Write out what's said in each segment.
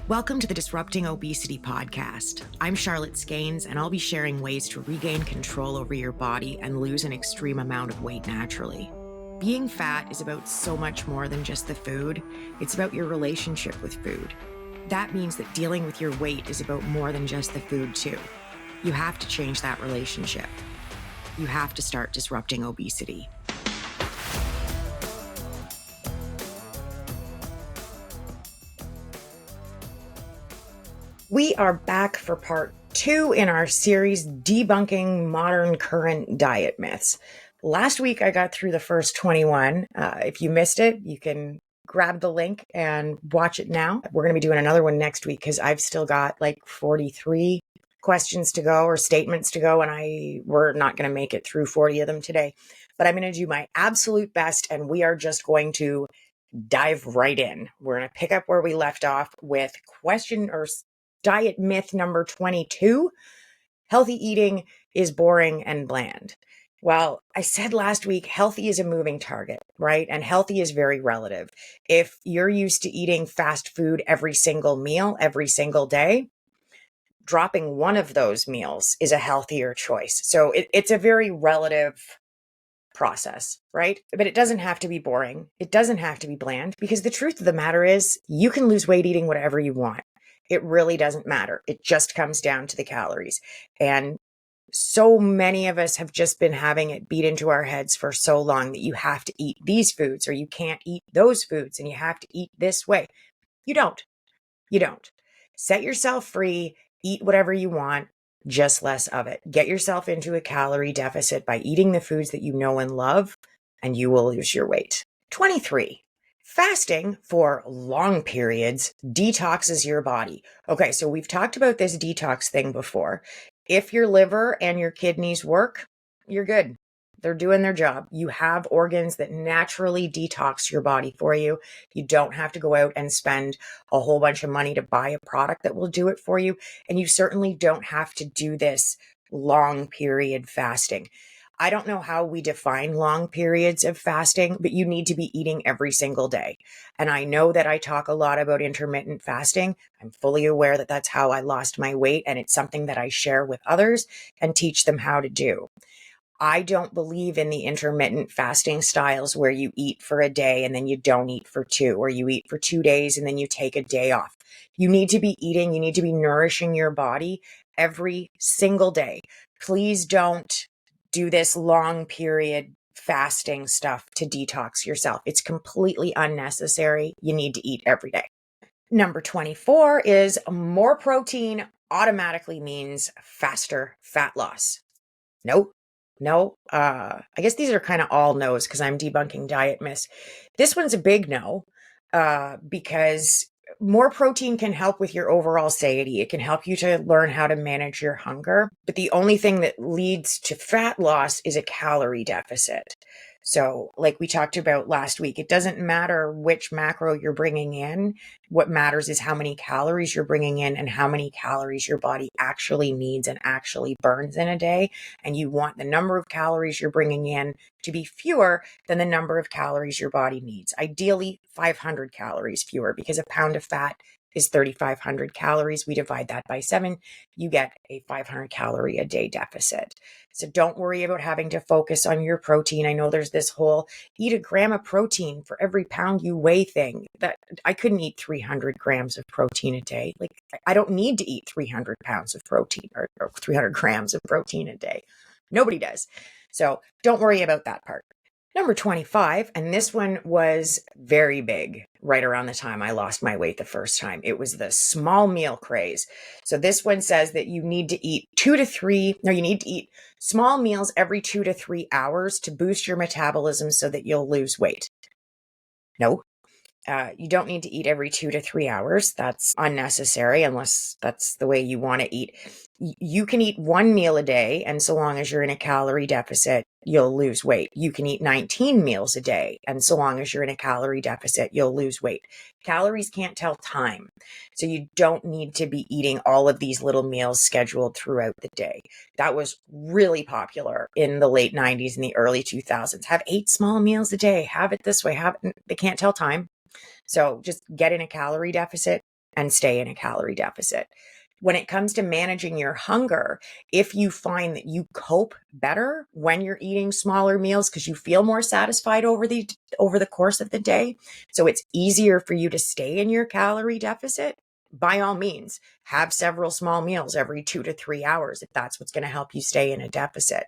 Welcome to the Disrupting Obesity podcast. I'm Charlotte Skanes, and I'll be sharing ways to regain control over your body and lose an extreme amount of weight naturally. Being fat is about so much more than just the food. It's about your relationship with food. That means that dealing with your weight is about more than just the food, too. You have to change that relationship. You have to start disrupting obesity. We are back for part 2 in our series, Debunking Modern Current Diet Myths. Last week, I got through the first 21. If you missed it, you can grab the link and watch it now. We're going to be doing another one next week because I've still got like 43 questions to go or statements to go, and we're not going to make it through 40 of them today. But I'm going to do my absolute best, and we are just going to dive right in. We're going to pick up where we left off with diet myth number 22. Healthy eating is boring and bland. Well, I said last week, healthy is a moving target, right? And healthy is very relative. If you're used to eating fast food every single meal, every single day, dropping one of those meals is a healthier choice. So it's a very relative process, right? But it doesn't have to be boring. It doesn't have to be bland, because the truth of the matter is you can lose weight eating whatever you want. It really doesn't matter. It just comes down to the calories. And so many of us have just been having it beat into our heads for so long that you have to eat these foods or you can't eat those foods and you have to eat this way. You don't. You don't. Set yourself free. Eat whatever you want, just less of it. Get yourself into a calorie deficit by eating the foods that you know and love, and you will lose your weight. 23. Fasting for long periods detoxes your body. Okay, so we've talked about this detox thing before. If your liver and your kidneys work, you're good. They're doing their job. You have organs that naturally detox your body for you. You don't have to go out and spend a whole bunch of money to buy a product that will do it for you. And you certainly don't have to do this long period fasting. I don't know how we define long periods of fasting, but you need to be eating every single day. And I know that I talk a lot about intermittent fasting. I'm fully aware that that's how I lost my weight, and it's something that I share with others and teach them how to do. I don't believe in the intermittent fasting styles where you eat for a day and then you don't eat for 2, or you eat for 2 days and then you take a day off. You need to be eating, you need to be nourishing your body every single day. Please don't do this long period fasting stuff to detox yourself. It's completely unnecessary. You need to eat every day. Number 24 is more protein automatically means faster fat loss. No. I guess these are kind of all no's because I'm debunking diet myths. This one's a big no, because more protein can help with your overall satiety. It can help you to learn how to manage your hunger. But the only thing that leads to fat loss is a calorie deficit. So like we talked about last week, it doesn't matter which macro you're bringing in. What matters is how many calories you're bringing in and how many calories your body actually needs and actually burns in a day. And you want the number of calories you're bringing in to be fewer than the number of calories your body needs. Ideally, 500 calories fewer, because a pound of fat is 3,500 calories. We divide that by 7, you get a 500 calorie a day deficit. So don't worry about having to focus on your protein. I know there's this whole eat a gram of protein for every pound you weigh thing. That I couldn't eat 300 grams of protein a day. Like, I don't need to eat 300 pounds of protein or 300 grams of protein a day. Nobody does. So don't worry about that part. Number 25, and this one was very big right around the time I lost my weight the first time. It was the small meal craze. So this one says that you need to eat you need to eat small meals every 2 to 3 hours to boost your metabolism so that you'll lose weight. No. You don't need to eat every 2 to 3 hours. That's unnecessary unless that's the way you want to eat. You can eat 1 meal a day, and so long as you're in a calorie deficit, you'll lose weight. You can eat 19 meals a day, and so long as you're in a calorie deficit, you'll lose weight. Calories can't tell time, so you don't need to be eating all of these little meals scheduled throughout the day. That was really popular in the late 90s and the early 2000s. Have 8 small meals a day. Have it this way. They can't tell time. So just get in a calorie deficit and stay in a calorie deficit. When it comes to managing your hunger, if you find that you cope better when you're eating smaller meals because you feel more satisfied over the course of the day, so it's easier for you to stay in your calorie deficit, by all means, have several small meals every 2 to 3 hours if that's what's going to help you stay in a deficit.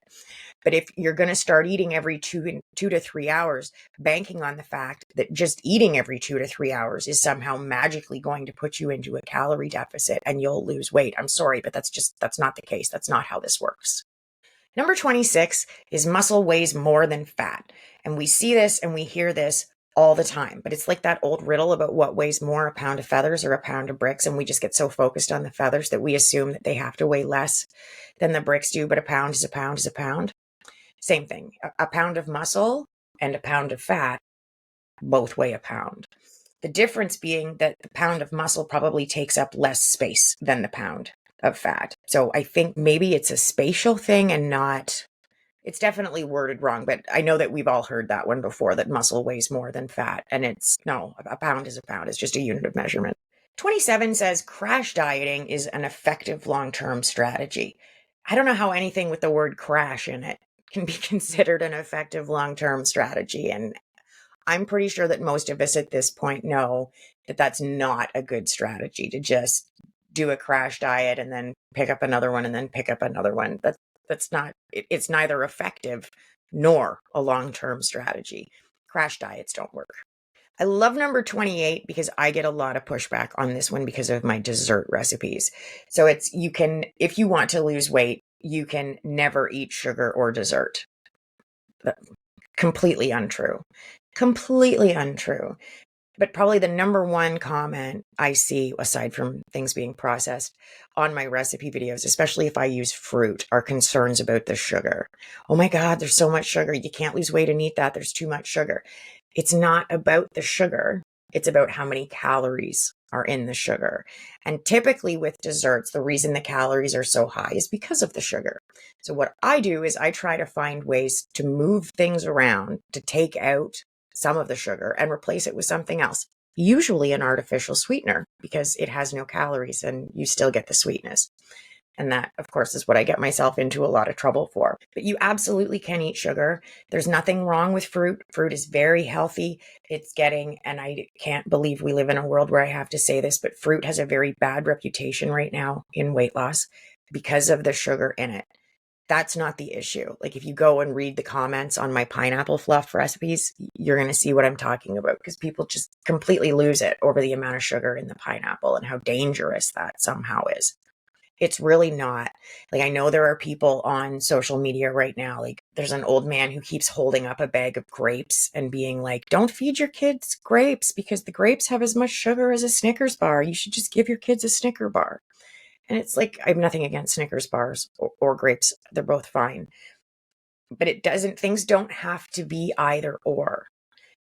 But if you're going to start eating every 2 to 3 hours, banking on the fact that just eating every 2 to 3 hours is somehow magically going to put you into a calorie deficit and you'll lose weight, I'm sorry, but that's not the case. That's not how this works. Number 26 is muscle weighs more than fat. And we see this and we hear this all the time, but it's like that old riddle about what weighs more, a pound of feathers or a pound of bricks. And we just get so focused on the feathers that we assume that they have to weigh less than the bricks do, but a pound is a pound is a pound. Same thing. A pound of muscle and a pound of fat both weigh a pound. The difference being that the pound of muscle probably takes up less space than the pound of fat. So I think maybe it's a spatial thing and not, it's definitely worded wrong, but I know that we've all heard that one before, that muscle weighs more than fat. And it's no, a pound is a pound. It's just a unit of measurement. 27 says crash dieting is an effective long-term strategy. I don't know how anything with the word crash in it can be considered an effective long-term strategy. And I'm pretty sure that most of us at this point know that that's not a good strategy to just do a crash diet and then pick up another one and then pick up another one. That's not, it's neither effective nor a long-term strategy. Crash diets don't work. I love number 28 because I get a lot of pushback on this one because of my dessert recipes. So it's, you can, if you want to lose weight, you can never eat sugar or dessert. Completely untrue. Completely untrue. But probably the number one comment I see, aside from things being processed on my recipe videos, especially if I use fruit, are concerns about the sugar. Oh my God, there's so much sugar. You can't lose weight and eat that. There's too much sugar. It's not about the sugar. It's about how many calories are in the sugar. And typically with desserts, the reason the calories are so high is because of the sugar. So what I do is I try to find ways to move things around to take out some of the sugar and replace it with something else, usually an artificial sweetener, because it has no calories and you still get the sweetness. And that, of course, is what I get myself into a lot of trouble for. But you absolutely can eat sugar. There's nothing wrong with fruit. Fruit is very healthy. It's getting, and I can't believe we live in a world where I have to say this, but fruit has a very bad reputation right now in weight loss because of the sugar in it. That's not the issue. Like if you go and read the comments on my pineapple fluff recipes, you're going to see what I'm talking about, because people just completely lose it over the amount of sugar in the pineapple and how dangerous that somehow is. It's really not. Like, I know there are people on social media right now, like there's an old man who keeps holding up a bag of grapes and being like, don't feed your kids grapes because the grapes have as much sugar as a Snickers bar. You should just give your kids a Snicker bar. And it's like, I have nothing against Snickers bars or grapes. They're both fine. But things don't have to be either or.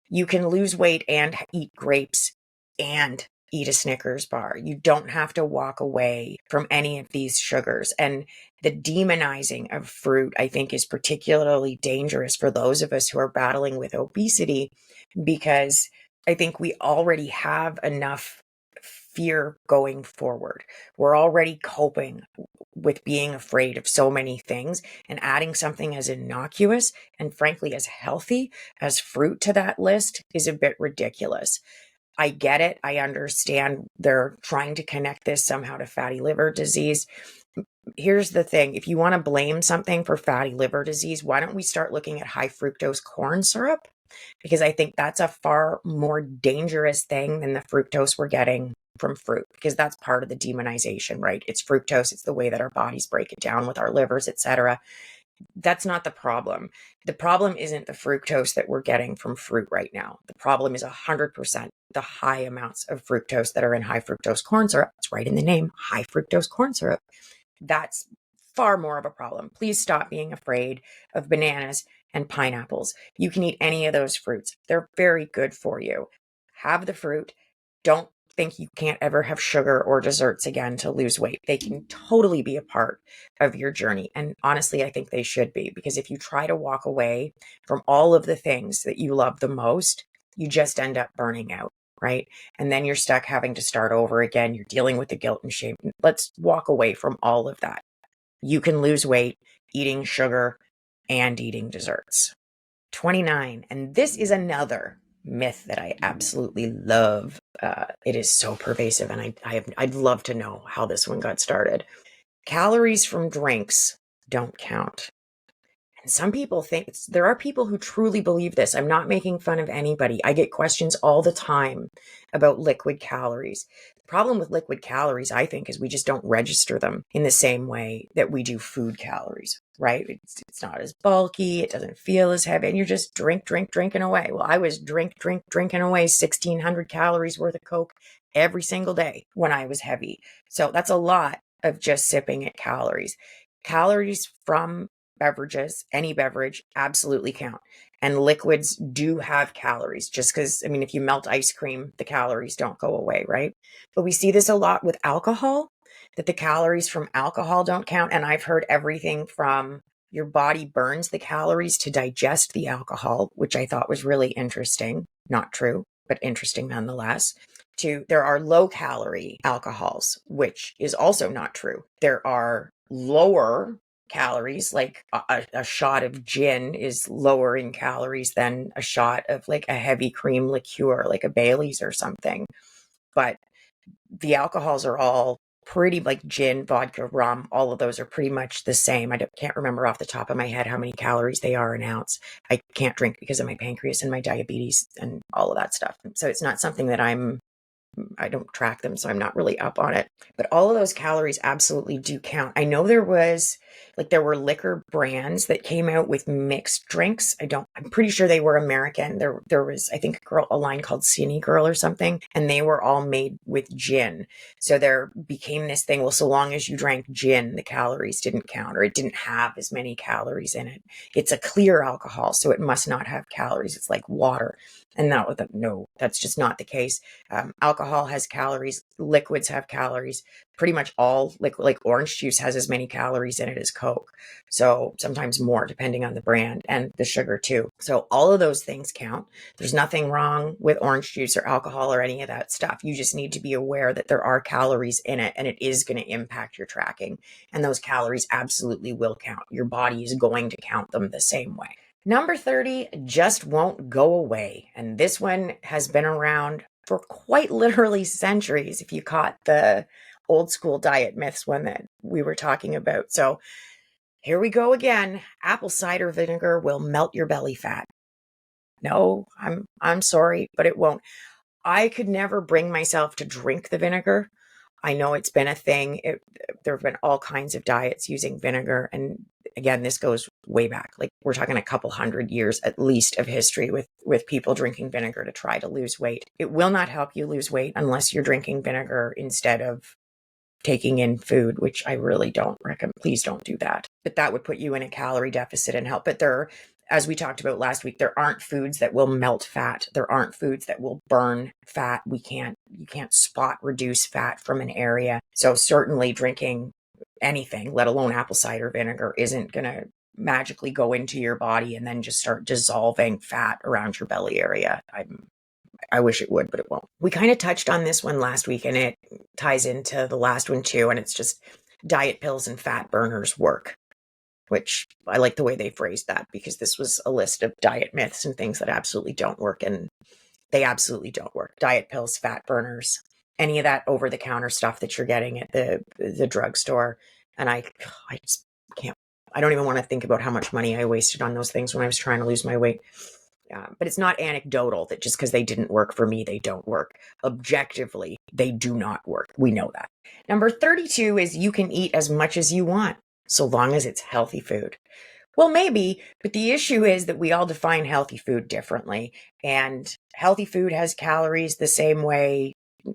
You can lose weight and eat grapes and eat a Snickers bar. You don't have to walk away from any of these sugars. And the demonizing of fruit, I think, is particularly dangerous for those of us who are battling with obesity, because I think we already have enough fear going forward. We're already coping with being afraid of so many things, and adding something as innocuous and frankly as healthy as fruit to that list is a bit ridiculous. I get it. I understand they're trying to connect this somehow to fatty liver disease. Here's the thing. If you want to blame something for fatty liver disease, why don't we start looking at high fructose corn syrup? Because I think that's a far more dangerous thing than the fructose we're getting from fruit, because that's part of the demonization, right? It's fructose. It's the way that our bodies break it down with our livers, etc. That's not the problem. The problem isn't the fructose that we're getting from fruit right now. The problem is 100% the high amounts of fructose that are in high fructose corn syrup. It's right in the name, high fructose corn syrup. That's far more of a problem. Please stop being afraid of bananas and pineapples. You can eat any of those fruits. They're very good for you. Have the fruit. Don't think you can't ever have sugar or desserts again to lose weight. They can totally be a part of your journey. And honestly, I think they should be, because if you try to walk away from all of the things that you love the most, you just end up burning out. right? And then you're stuck having to start over again. You're dealing with the guilt and shame. Let's walk away from all of that. You can lose weight eating sugar and eating desserts. 29. And this is another myth that I absolutely love. It is so pervasive, and I'd love to know how this one got started. Calories from drinks don't count. And some people think there are people who truly believe this. I'm not making fun of anybody. I get questions all the time about liquid calories. The problem with liquid calories, I think, is we just don't register them in the same way that we do food calories, right? It's not as bulky. It doesn't feel as heavy. And you're just drinking away. Well, I was drinking away 1,600 calories worth of Coke every single day when I was heavy. So that's a lot of just sipping at calories. Calories from beverages, any beverage, absolutely count. And liquids do have calories, just because, I mean, if you melt ice cream, the calories don't go away, right? But we see this a lot with alcohol, that the calories from alcohol don't count. And I've heard everything from your body burns the calories to digest the alcohol, which I thought was really interesting. Not true, but interesting nonetheless. To there are low calorie alcohols, which is also not true. There are lower calories, like a shot of gin is lower in calories than a shot of like a heavy cream liqueur, like a Bailey's or something. But the alcohols are all pretty, like gin, vodka, rum, all of those are pretty much the same. Can't remember off the top of my head how many calories they are an ounce. I can't drink because of my pancreas and my diabetes and all of that stuff. So it's not something that I don't track them, so I'm not really up on it. But all of those calories absolutely do count. I know there were liquor brands that came out with mixed drinks. I'm pretty sure they were American. There was, I think, a line called Skinny Girl or something, and they were all made with gin. So there became this thing, well, so long as you drank gin, the calories didn't count, or it didn't have as many calories in it. It's a clear alcohol, so it must not have calories. It's like water. And no, that's just not the case. Alcohol has calories, liquids have calories. Pretty much all liquid, like orange juice, has as many calories in it as Coke. So sometimes more, depending on the brand, and the sugar too. So all of those things count. There's nothing wrong with orange juice or alcohol or any of that stuff. You just need to be aware that there are calories in it, and it is going to impact your tracking. And those calories absolutely will count. Your body is going to count them the same way. Number 30 just won't go away. And this one has been around for quite literally centuries, if you caught the old school diet myths one that we were talking about. So here we go again. Apple cider vinegar will melt your belly fat. No, I'm sorry, but it won't. I could never bring myself to drink the vinegar. I know it's been a thing. There have been all kinds of diets using vinegar. And again, this goes way back. Like we're talking a couple hundred years at least of history with people drinking vinegar to try to lose weight. It will not help you lose weight unless you're drinking vinegar instead of taking in food, which I really don't recommend. Please don't do that. But that would put you in a calorie deficit and help. But as we talked about last week, there aren't foods that will melt fat. There aren't foods that will burn fat. You can't spot reduce fat from an area. So certainly drinking anything, let alone apple cider vinegar, isn't going to magically go into your body and then just start dissolving fat around your belly area. I wish it would, but it won't. We kind of touched on this one last week, and it ties into the last one too. And it's just diet pills and fat burners work, which I like the way they phrased that, because this was a list of diet myths and things that absolutely don't work. And they absolutely don't work. Diet pills, fat burners, any of that over the counter stuff that you're getting at the drugstore. And I just can't, I don't even want to think about how much money I wasted on those things when I was trying to lose my weight. But it's not anecdotal that just because they didn't work for me, they don't work. Objectively, they do not work. We know that. Number 32 is you can eat as much as you want, so long as it's healthy food. Well, maybe, but the issue is that we all define healthy food differently. And healthy food has calories the same way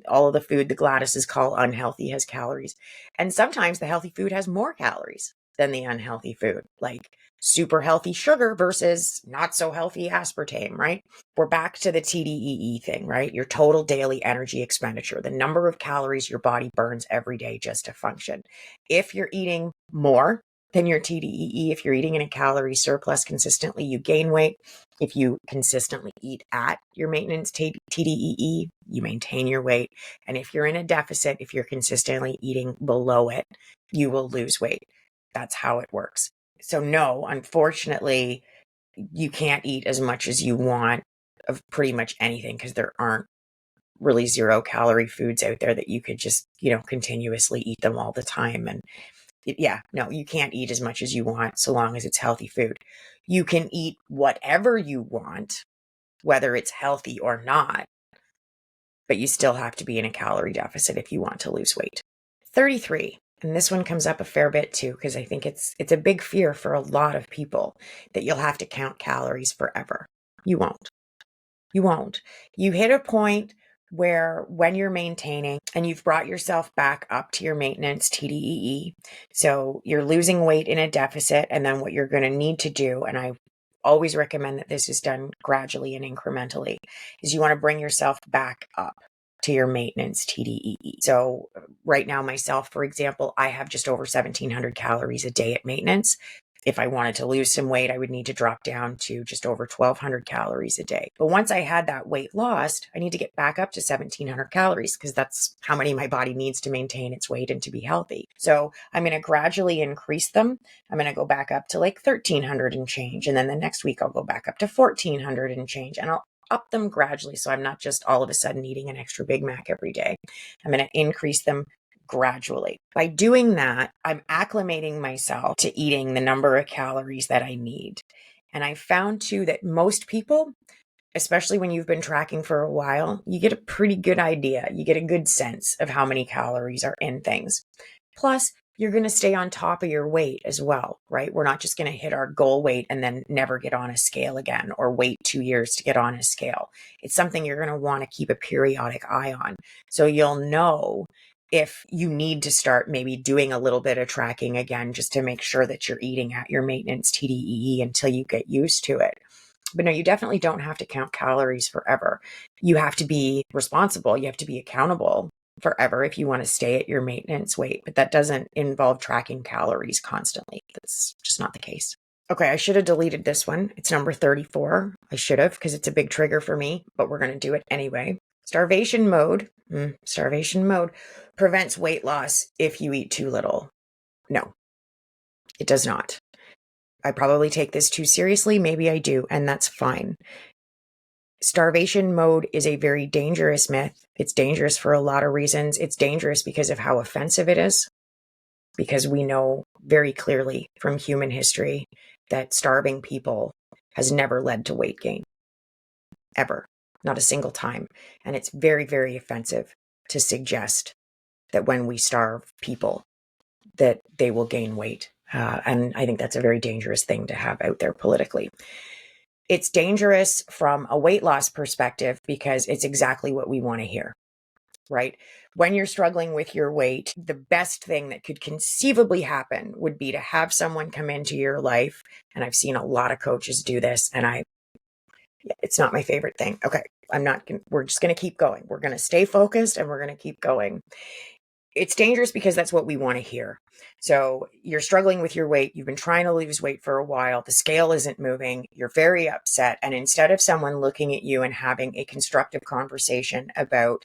all of the food that Gladys's call unhealthy has calories. And sometimes the healthy food has more calories than the unhealthy food, like super healthy sugar versus not so healthy aspartame, right? We're back to the TDEE thing, right? Your total daily energy expenditure, the number of calories your body burns every day just to function. If you're eating more than your TDEE. If you're eating in a calorie surplus consistently, you gain weight. If you consistently eat at your maintenance TDEE, you maintain your weight. And if you're in a deficit, if you're consistently eating below it, you will lose weight. That's how it works. So no, unfortunately, you can't eat as much as you want of pretty much anything, because there aren't really 0-calorie foods out there that you could just, continuously eat them all the time. And no, you can't eat as much as you want so long as it's healthy food. You can eat whatever you want, whether it's healthy or not, but you still have to be in a calorie deficit if you want to lose weight. 33. And this one comes up a fair bit too, because I think it's a big fear for a lot of people that you'll have to count calories forever. You won't. You won't. You hit a point where when you're maintaining and you've brought yourself back up to your maintenance TDEE, so you're losing weight in a deficit, and then what you're going to need to do, and I always recommend that this is done gradually and incrementally, is you want to bring yourself back up to your maintenance TDEE. So right now, myself, for example, I have just over 1,700 calories a day at maintenance. If I wanted to lose some weight, I would need to drop down to just over 1,200 calories a day. But once I had that weight lost, I need to get back up to 1,700 calories, because that's how many my body needs to maintain its weight and to be healthy. So I'm going to gradually increase them. I'm going to go back up to like 1,300 and change. And then the next week I'll go back up to 1,400 and change. And I'll up them gradually, so I'm not just all of a sudden eating an extra Big Mac every day. I'm going to increase them gradually. By doing that, I'm acclimating myself to eating the number of calories that I need. And I found too that most people, especially when you've been tracking for a while, you get a pretty good idea. You get a good sense of how many calories are in things. Plus, you're going to stay on top of your weight as well, right? We're not just going to hit our goal weight and then never get on a scale again, or wait 2 years to get on a scale. It's something you're going to want to keep a periodic eye on. So you'll know if you need to start maybe doing a little bit of tracking again, just to make sure that you're eating at your maintenance TDEE until you get used to it. But no, you definitely don't have to count calories forever. You have to be responsible. You have to be accountable forever if you want to stay at your maintenance weight. But that doesn't involve tracking calories constantly. That's just not the case. Okay, I should have deleted this one. It's number 34. I should have, because it's a big trigger for me, but we're going to do it anyway. Starvation mode prevents weight loss if you eat too little. No, it does not. I probably take this too seriously. Maybe I do, and that's fine. Starvation mode is a very dangerous myth. It's dangerous for a lot of reasons. It's dangerous because of how offensive it is, because we know very clearly from human history that starving people has never led to weight gain, ever, not a single time. And it's very, very offensive to suggest that when we starve people, that they will gain weight. And I think that's a very dangerous thing to have out there politically. It's dangerous from a weight loss perspective because it's exactly what we want to hear, right? When you're struggling with your weight, the best thing that could conceivably happen would be to have someone come into your life. And I've seen a lot of coaches do this, and it's not my favorite thing. Okay, we're just going to keep going. We're going to stay focused and we're going to keep going. It's dangerous because that's what we want to hear. So you're struggling with your weight. You've been trying to lose weight for a while. The scale isn't moving. You're very upset. And instead of someone looking at you and having a constructive conversation about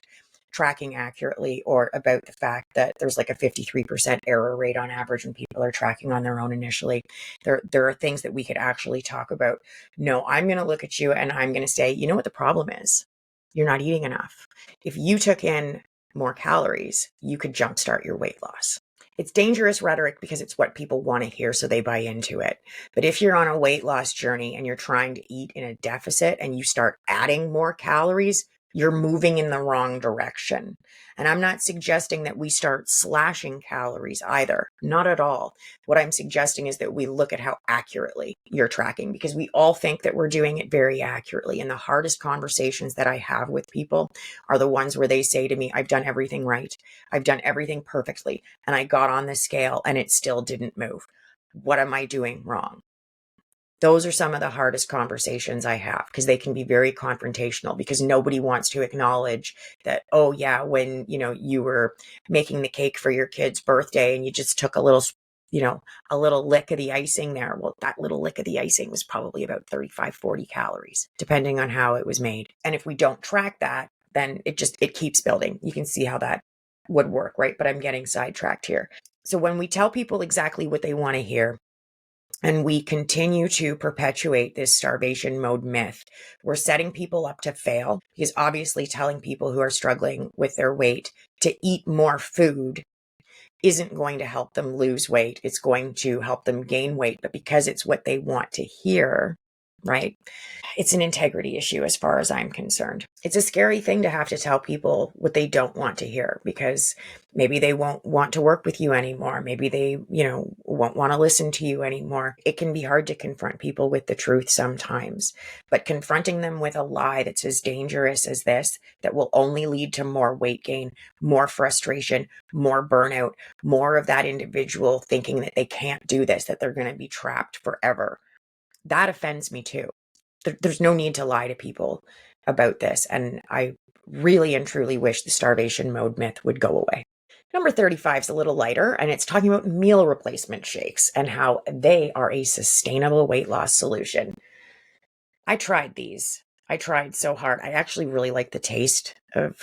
tracking accurately, or about the fact that there's like a 53% error rate on average when people are tracking on their own initially, there are things that we could actually talk about. No, I'm going to look at you and I'm going to say, you know what the problem is? You're not eating enough. If you took in more calories, you could jumpstart your weight loss. It's dangerous rhetoric because it's what people want to hear, so they buy into it. But if you're on a weight loss journey and you're trying to eat in a deficit and you start adding more calories, you're moving in the wrong direction. And I'm not suggesting that we start slashing calories either. Not at all. What I'm suggesting is that we look at how accurately you're tracking, because we all think that we're doing it very accurately. And the hardest conversations that I have with people are the ones where they say to me, I've done everything right. I've done everything perfectly. And I got on the scale and it still didn't move. What am I doing wrong? Those are some of the hardest conversations I have, because they can be very confrontational, because nobody wants to acknowledge that, oh yeah, when you were making the cake for your kid's birthday and you just took a little a little lick of the icing there. Well, that little lick of the icing was probably about 35, 40 calories, depending on how it was made. And if we don't track that, then it keeps building. You can see how that would work, right? But I'm getting sidetracked here. So when we tell people exactly what they want to hear, and we continue to perpetuate this starvation mode myth, we're setting people up to fail, because obviously telling people who are struggling with their weight to eat more food isn't going to help them lose weight. It's going to help them gain weight, but because it's what they want to hear, right? It's an integrity issue as far as I'm concerned. It's a scary thing to have to tell people what they don't want to hear, because maybe they won't want to work with you anymore. Maybe they, won't want to listen to you anymore. It can be hard to confront people with the truth sometimes, but confronting them with a lie that's as dangerous as this, that will only lead to more weight gain, more frustration, more burnout, more of that individual thinking that they can't do this, that they're going to be trapped forever. That offends me too. There's no need to lie to people about this. And I really and truly wish the starvation mode myth would go away. Number 35 is a little lighter, and it's talking about meal replacement shakes and how they are a sustainable weight loss solution. I tried these. I tried so hard. I actually really like the taste of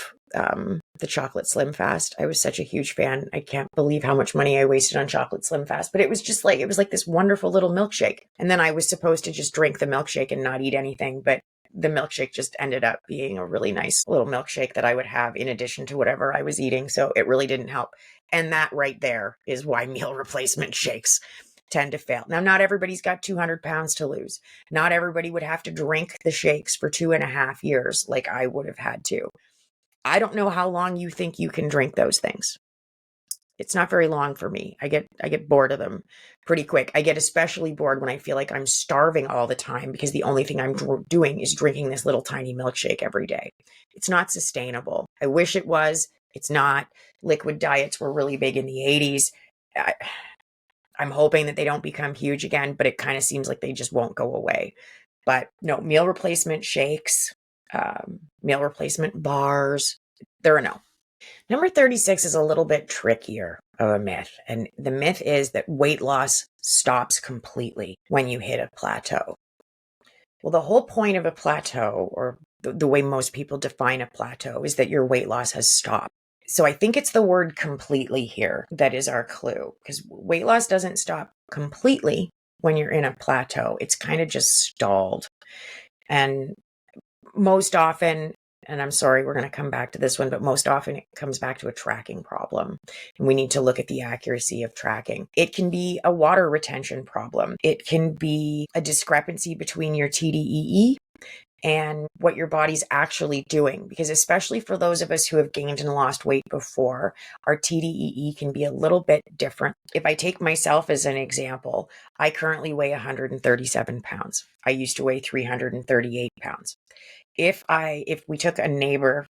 the chocolate Slim Fast. I was such a huge fan. I can't believe how much money I wasted on chocolate Slim Fast, but it was like this wonderful little milkshake. And then I was supposed to just drink the milkshake and not eat anything, but the milkshake just ended up being a really nice little milkshake that I would have in addition to whatever I was eating. So it really didn't help. And that right there is why meal replacement shakes tend to fail. Now, not everybody's got 200 pounds to lose. Not everybody would have to drink the shakes for 2.5 years like I would have had to. I don't know how long you think you can drink those things. It's not very long for me. I get bored of them pretty quick. I get especially bored when I feel like I'm starving all the time, because the only thing I'm doing is drinking this little tiny milkshake every day. It's not sustainable. I wish it was. It's not. Liquid diets were really big in the 80s. I'm hoping that they don't become huge again, but it kind of seems like they just won't go away. But no, meal replacement shakes, meal replacement bars, they're a no. Number 36 is a little bit trickier of a myth. And the myth is that weight loss stops completely when you hit a plateau. Well, the whole point of a plateau, or the way most people define a plateau, is that your weight loss has stopped. So I think it's the word completely here that is our clue, because weight loss doesn't stop completely when you're in a plateau. It's kind of just stalled. And most often, and I'm sorry, we're going to come back to this one, but most often it comes back to a tracking problem. And we need to look at the accuracy of tracking. It can be a water retention problem. It can be a discrepancy between your TDEE and what your body's actually doing. Because especially for those of us who have gained and lost weight before, our TDEE can be a little bit different. If I take myself as an example, I currently weigh 137 pounds. I used to weigh 338 pounds. If we took a neighbor,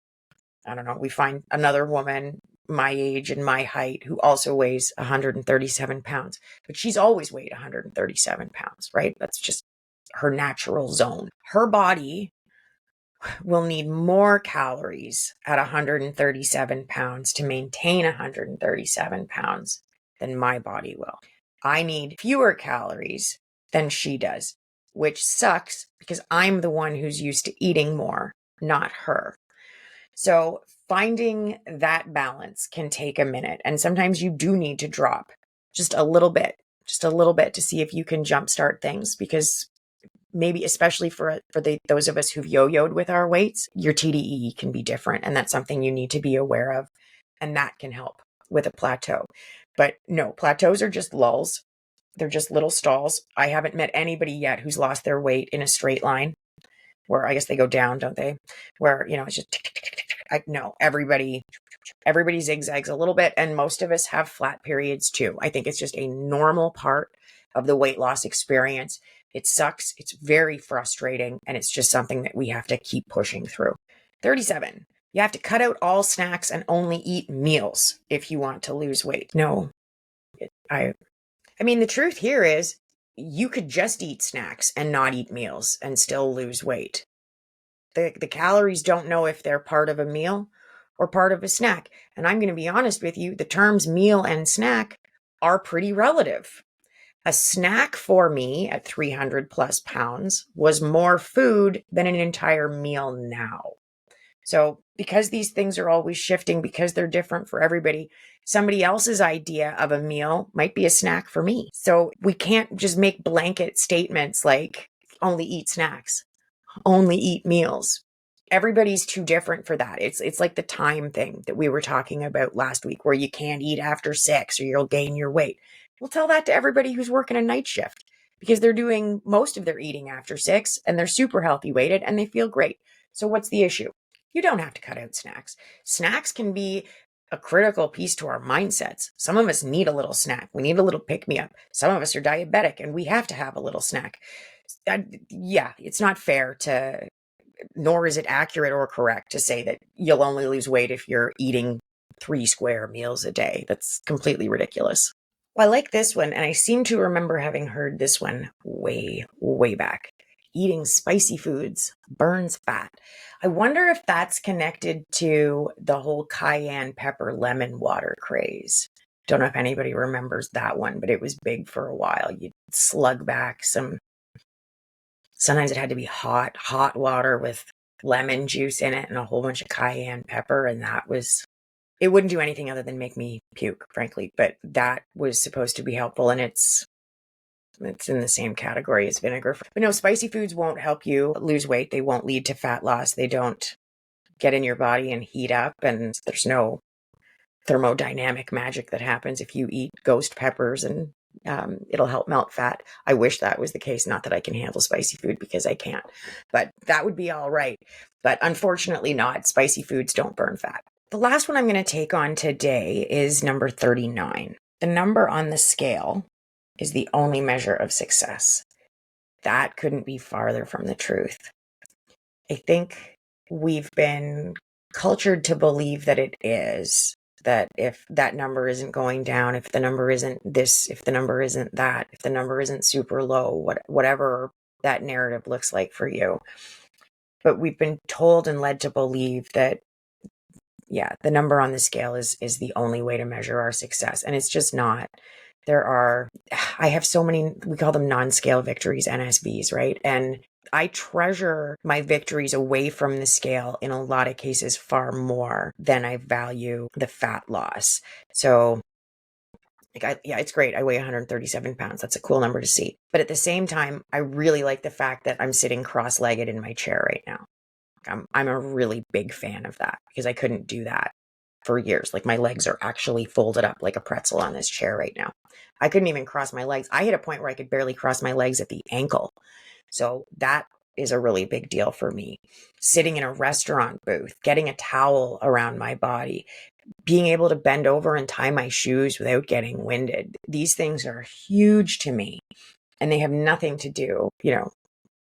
I don't know, we find another woman my age and my height who also weighs 137 pounds, but she's always weighed 137 pounds, right? That's just her natural zone. Her body will need more calories at 137 pounds to maintain 137 pounds than my body will. I need fewer calories than she does, which sucks because I'm the one who's used to eating more, not her. So finding that balance can take a minute. And sometimes you do need to drop just a little bit to see if you can jumpstart things, because maybe especially for those of us who've yo-yoed with our weights, your TDEE can be different. And that's something you need to be aware of. And that can help with a plateau. But no, plateaus are just lulls. They're just little stalls. I haven't met anybody yet who's lost their weight in a straight line, where I guess they go down, don't they? Where, it's just tick, tick, tick, tick, tick. No, everybody zigzags a little bit. And most of us have flat periods too. I think it's just a normal part of the weight loss experience. It sucks. It's very frustrating. And it's just something that we have to keep pushing through. 37. You have to cut out all snacks and only eat meals if you want to lose weight. No, I mean, the truth here is you could just eat snacks and not eat meals and still lose weight. The calories don't know if they're part of a meal or part of a snack. And I'm going to be honest with you, the terms meal and snack are pretty relative. A snack for me at 300 plus pounds was more food than an entire meal now. So, because these things are always shifting, because they're different for everybody, somebody else's idea of a meal might be a snack for me. So, we can't just make blanket statements like only eat snacks, only eat meals. Everybody's too different for that. It's like the time thing that we were talking about last week where you can't eat after 6 or you'll gain your weight. We'll tell that to everybody who's working a night shift because they're doing most of their eating after 6 and they're super healthy weighted and they feel great. So what's the issue? You don't have to cut out snacks. Snacks can be a critical piece to our mindsets. Some of us need a little snack. We need a little pick me up. Some of us are diabetic and we have to have a little snack. Yeah, it's not fair to, nor is it accurate or correct to say that you'll only lose weight if you're eating 3 square meals a day. That's completely ridiculous. Well, I like this one, and I seem to remember having heard this one way, way back. Eating spicy foods burns fat. I wonder if that's connected to the whole cayenne pepper lemon water craze. Don't know if anybody remembers that one, but it was big for a while. You'd slug back sometimes it had to be hot water with lemon juice in it and a whole bunch of cayenne pepper. And it wouldn't do anything other than make me puke, frankly, but that was supposed to be helpful. And it's in the same category as vinegar. But no, spicy foods won't help you lose weight. They won't lead to fat loss. They don't get in your body and heat up. And there's no thermodynamic magic that happens if you eat ghost peppers and it'll help melt fat. I wish that was the case. Not that I can handle spicy food because I can't, but that would be all right. But unfortunately not. Spicy foods don't burn fat. The last one I'm going to take on today is number 39. The number on the scale is the only measure of success. That couldn't be farther from the truth. I think we've been cultured to believe that it is. That if that number isn't going down, if the number isn't this, if the number isn't that, if the number isn't super low, whatever that narrative looks like for you. But we've been told and led to believe that, yeah, the number on the scale is the only way to measure our success. And it's just not. I have so many, we call them non-scale victories, NSVs, right? And I treasure my victories away from the scale in a lot of cases far more than I value the fat loss. So it's great. I weigh 137 pounds. That's a cool number to see. But at the same time, I really like the fact that I'm sitting cross-legged in my chair right now. I'm a really big fan of that because I couldn't do that for years. Like my legs are actually folded up like a pretzel on this chair right now. I couldn't even cross my legs. I hit a point where I could barely cross my legs at the ankle. So that is a really big deal for me. Sitting in a restaurant booth, getting a towel around my body, being able to bend over and tie my shoes without getting winded. These things are huge to me and they have nothing to do,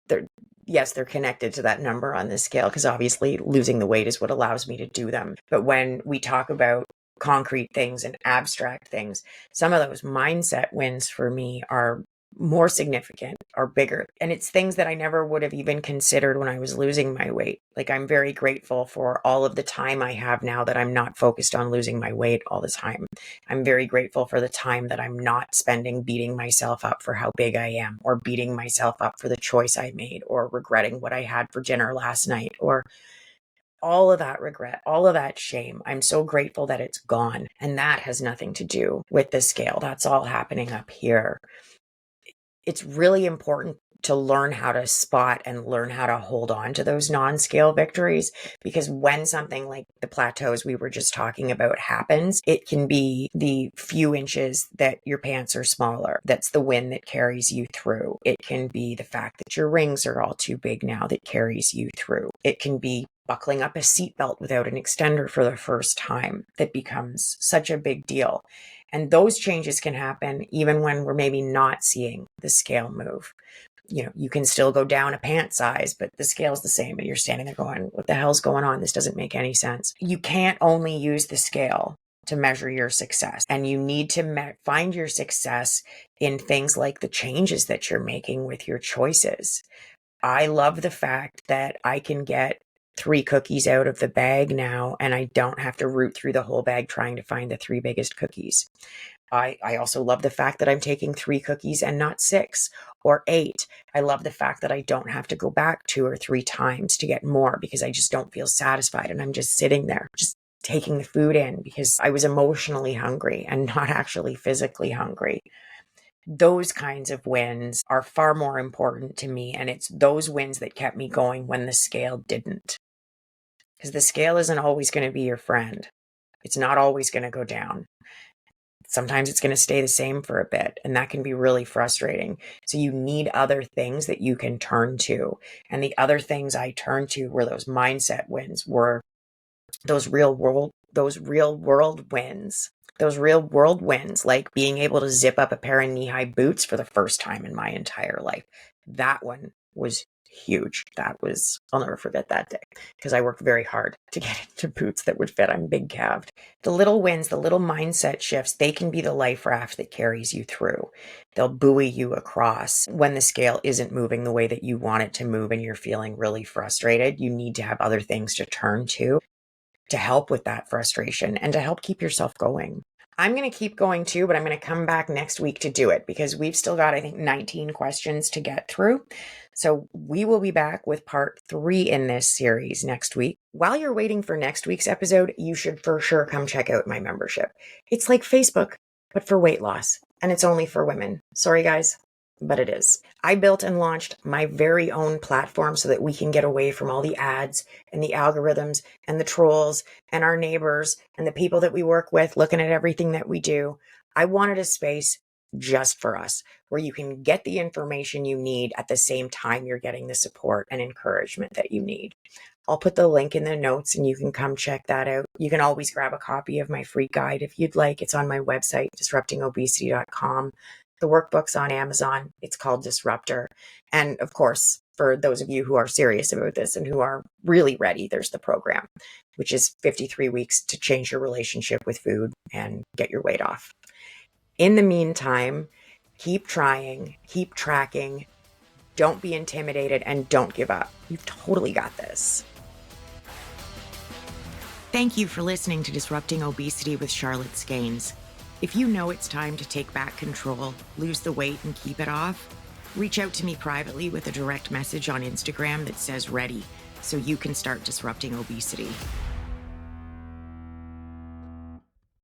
they're connected to that number on this scale because obviously losing the weight is what allows me to do them. But when we talk about concrete things and abstract things, some of those mindset wins for me are more significant or bigger. And it's things that I never would have even considered when I was losing my weight. Like I'm very grateful for all of the time I have now that I'm not focused on losing my weight all the time. I'm very grateful for the time that I'm not spending beating myself up for how big I am or beating myself up for the choice I made or regretting what I had for dinner last night or all of that regret, all of that shame. I'm so grateful that it's gone. And that has nothing to do with the scale. That's all happening up here. It's really important to learn how to spot and learn how to hold on to those non-scale victories, because when something like the plateaus we were just talking about happens, it can be the few inches that your pants are smaller. That's the win that carries you through. It can be the fact that your rings are all too big now that carries you through. It can be buckling up a seatbelt without an extender for the first time that becomes such a big deal. And those changes can happen even when we're maybe not seeing the scale move. You can still go down a pant size, but the scale's the same. And you're standing there going, what the hell's going on? This doesn't make any sense. You can't only use the scale to measure your success. And you need to find your success in things like the changes that you're making with your choices. I love the fact that I can get 3 cookies out of the bag now, and I don't have to root through the whole bag trying to find the 3 biggest cookies. I also love the fact that I'm taking 3 cookies and not 6 or 8. I love the fact that I don't have to go back 2 or 3 times to get more because I just don't feel satisfied and I'm just sitting there, just taking the food in because I was emotionally hungry and not actually physically hungry. Those kinds of wins are far more important to me, and it's those wins that kept me going when the scale didn't. Because the scale isn't always going to be your friend. It's not always going to go down. Sometimes it's going to stay the same for a bit, and that can be really frustrating. So you need other things that you can turn to. And the other things I turned to were those mindset wins, were those real world wins. Those real world wins, like being able to zip up a pair of knee-high boots for the first time in my entire life. That one was huge. I'll never forget that day because I worked very hard to get into boots that would fit. I'm big calved. The little wins, the little mindset shifts, they can be the life raft that carries you through. They'll buoy you across when the scale isn't moving the way that you want it to move and you're feeling really frustrated. You need to have other things to turn to help with that frustration and to help keep yourself going. I'm going to keep going too, but I'm going to come back next week to do it because we've still got, I think, 19 questions to get through. So we will be back with part 3 in this series next week. While you're waiting for next week's episode, you should for sure come check out my membership. It's like Facebook, but for weight loss, and it's only for women. Sorry, guys, but it is. I built and launched my very own platform so that we can get away from all the ads and the algorithms and the trolls and our neighbors and the people that we work with looking at everything that we do. I wanted a space just for us where you can get the information you need at the same time you're getting the support and encouragement that you need. I'll put the link in the notes and you can come check that out. You can always grab a copy of my free guide if you'd like. It's on my website, disruptingobesity.com. The workbook's on Amazon. It's called Disruptor. And of course, for those of you who are serious about this and who are really ready, there's the program, which is 53 weeks to change your relationship with food and get your weight off. In the meantime, keep trying, keep tracking, don't be intimidated, and don't give up. You've totally got this. Thank you for listening to Disrupting Obesity with Charlotte Skanes. If you know it's time to take back control, lose the weight, and keep it off, reach out to me privately with a direct message on Instagram that says ready so you can start disrupting obesity.